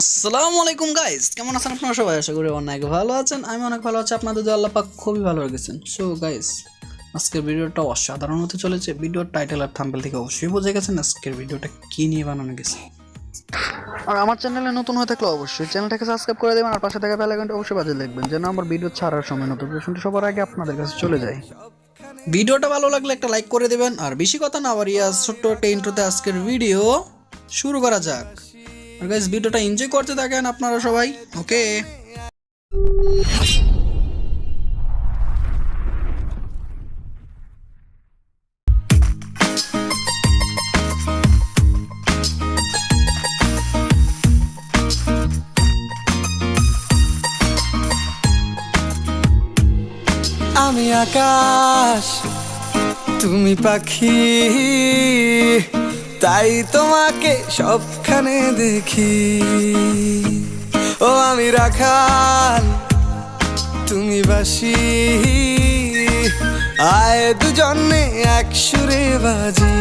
আসসালামু আলাইকুম গাইস, কেমন আছেন আপনারা সবাই? আশা করি অনেক ভালো আছেন। আমি অনেক ভালো আছি, আপনাদের দোয়ায় আল্লাহ পাক খুবই ভালো রেখেছেন। সো গাইস, আজকের ভিডিওটা অসাধারণ হতে চলেছে। ভিডিওর টাইটেল আর থাম্বনেল থেকে অবশ্যই বুঝে গেছেন আজকের ভিডিওটা কি নিয়ে বানানো গেছে। আর আমার চ্যানেলে নতুন হয়ে থাকলে অবশ্যই চ্যানেলটাকে সাবস্ক্রাইব করে দেবেন আর পাশে থাকা বেল আইকনটা অবশ্যই বাজিয়ে রাখবেন যেন আমার ভিডিও ছাড়ার সময় নোটিফিকেশনটা সবার আগে আপনাদের কাছে চলে যায়। ভিডিওটা ভালো লাগলে একটা লাইক করে দেবেন আর বেশি কথা না বাড়িয়ে ছোট্ট একটা ইন্ট্রোতে আজকের ভিডিও শুরু করা যাক। আর গাইস, ভিডিওটা এনজয় করতে থাকেন আপনারা সবাই। ওকে, আমি আকাশ তুমি পাখি, তাই তোমাকে সবখানে দেখি। ও আমি রাখাল তুমি বাঁশি, আয় দুজনে এক সুরে বাজি।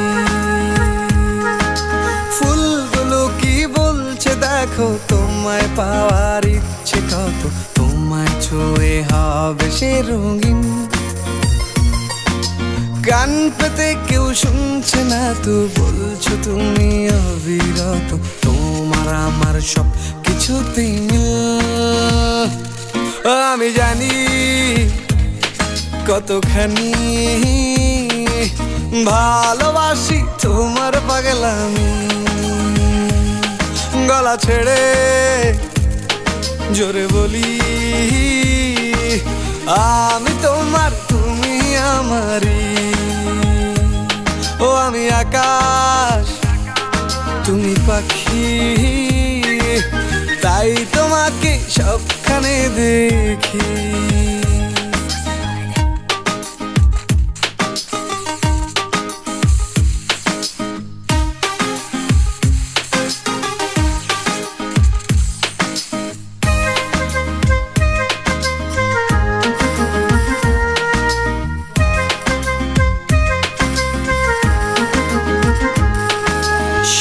ফুলগুলো কি বলছে দেখো, তোমায় পাওয়ার ইচ্ছে কত, তোমায় ছুঁয়ে হবে সে রঙিন। গান পেতে কেউ শুনছে না তো বলছো তুমি অবিরত, তোমার আমার সব কিছুতেই মিল। আমি জানি কতখানি ভালোবাসি তোমার পাগলামি। গলা ছেড়ে জোরে বলি, আমি তোমার তুমি আমারি। ও আমি আকাশ তুমি পাখি, তাই তোমাকে সবখানে দেখি।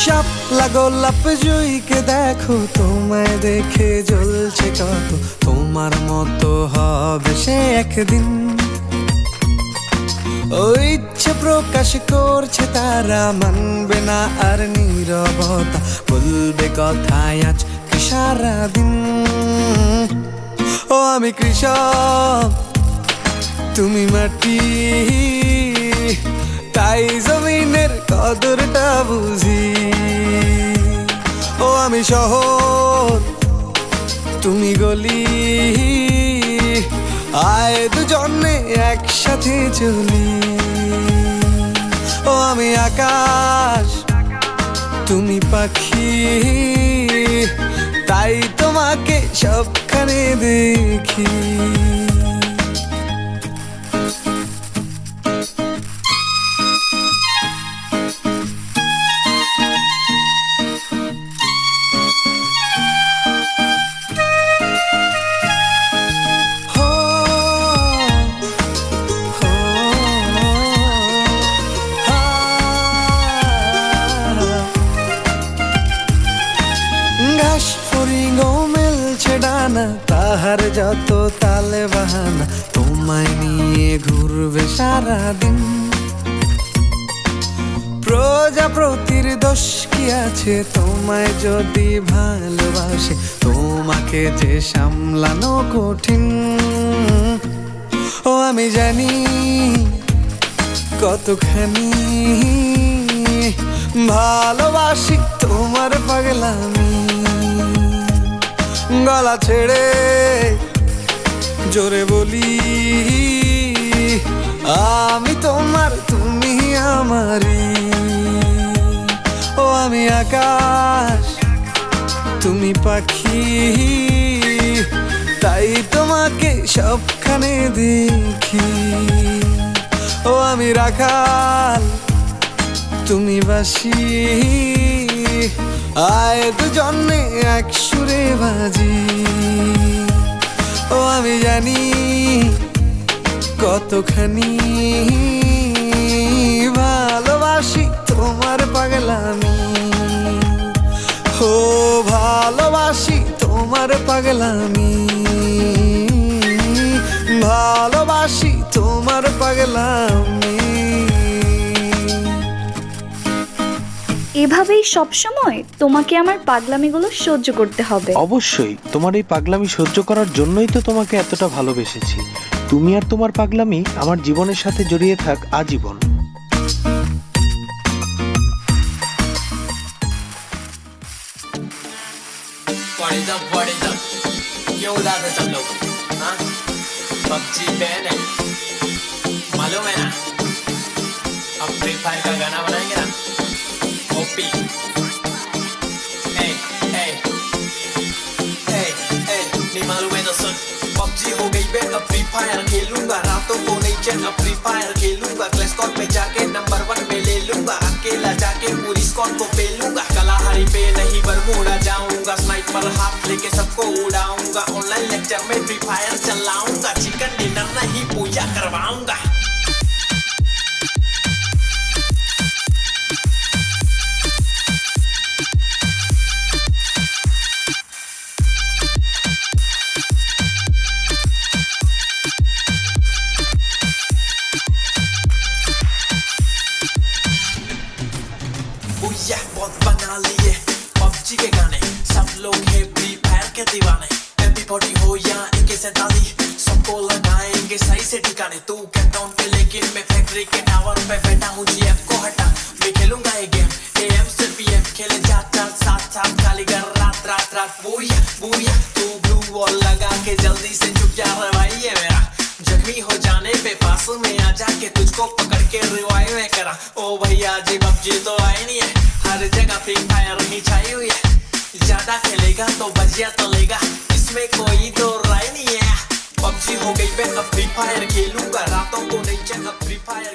শাপলা গোলাপ জুইকে দেখো, তোমায় দেখে জ্বলছে কত, তোমার মতো হবে সে একদিন। ওই ইচ্ছে প্রকাশ করছে তারা, মানবে না আর নীরবতা, বলবে কথায় আজকে সারাদিন। ও আমি কৃষক তুমি মাটি, তাই জমিনের কদরটা বুঝি। ও আমি শহর তুমি গলি, আয় দুজনে একসাথে চলি। ও আমি আকাশ তুমি পাখি, তাই তোমাকে সবখানে দেখি। ঘাস ফড়িংও মেলছে ডানা, তাহার যত তালে বাহানা, তোমায় নিয়ে ঘুরবে সারাদিন। প্রজাপতির দোষ কি আছে, তোমায় যদি ভালোবাসে, তোমাকে যে সামলানো কঠিন। ও আমি জানি কতখানি ভালোবাসি তোমার পাগলামি। গলা ছেড়ে জোরে বলি, আমি তোমার তুমি আমারি। ও আমি আকাশ তুমি পাখি, তাই তোমাকে সবখানে দেখি। ও আমি রাখাল তুমি বাঁশি, আয় দুজনে এক সুরে বাজি। ও আমি জানি কতখানি ভালোবাসি তোমার পাগলামি। ও ভালোবাসি তোমার পাগলামি, ভালোবাসি তোমার পাগলামি। এভাবেই সবসময় তোমাকে আমার পাগলামিগুলো সহ্য করতে হবে। অবশ্যই, তোমার এই পাগলামি সহ্য করার জন্যই তো তোমাকে এতটা ভালোবেসেছি। তুমি আর তোমার পাগলামি আমার জীবনের সাথে জড়িয়ে থাক আজীবন। क्यों उदास है सब लोग? हाँ? पबजी बैन है, मालूम है ना? अब फ्री फायर का गाना बनाएंगे ना, ओपी। नहीं मालूम है तो सुन। पबजी हो गई बैन, अब फ्री फायर खेलूंगा, रातों को नहीं चैन, अब फ्री फायर खेलूंगा, क्लैश स्क्वाड में जाके नंबर 1 में ले लूंगा, अकेला जाके पूरी स्क्वाड को पेलूंगा, कलाहारी पे नहीं बरमूडा जाऊंगा, स्नाइपर हाथ लेके सबको उड़ाऊंगा, ऑनलाइन लेक्चर में फ्री फायर चलाऊंगा, चिकन डिनर नहीं पूजा करवाऊंगा। बहुत बना लिए पबजी के गाने, सब लोग है फ्री फायर के दीवाने, MP40 हो या AK-47 सबको लगाएंगे सही से ठिकाने। तू कैंटाउन पे लेकिन मैं फैक्ट्री के टावर पे बैठा हूँ, GF को हटा मैं खेलूंगा ये गेम, AM से PM खेले जाता साथ साथ खाली कर रात रात रात। बूया बूया तू ब्लू वॉल लगा के जल्दी से चुप जा रहा भाई ये मेरा, जख्मी हो जाने पे पास में आ जाके तुझको पकड़ के रिवाइव में करा। ओ भैया जी पबजी तो आई नहीं है, हर जगह फ्री फायर ही छाई हुई है, ज्यादा खेलेगा तो बजिया तलेगा, इसमें कोई तो राय नहीं है। पबजी हो गई मैं अब फ्री फायर खेलूंगा, रातों को नहीं चैन, अब फ्री फायर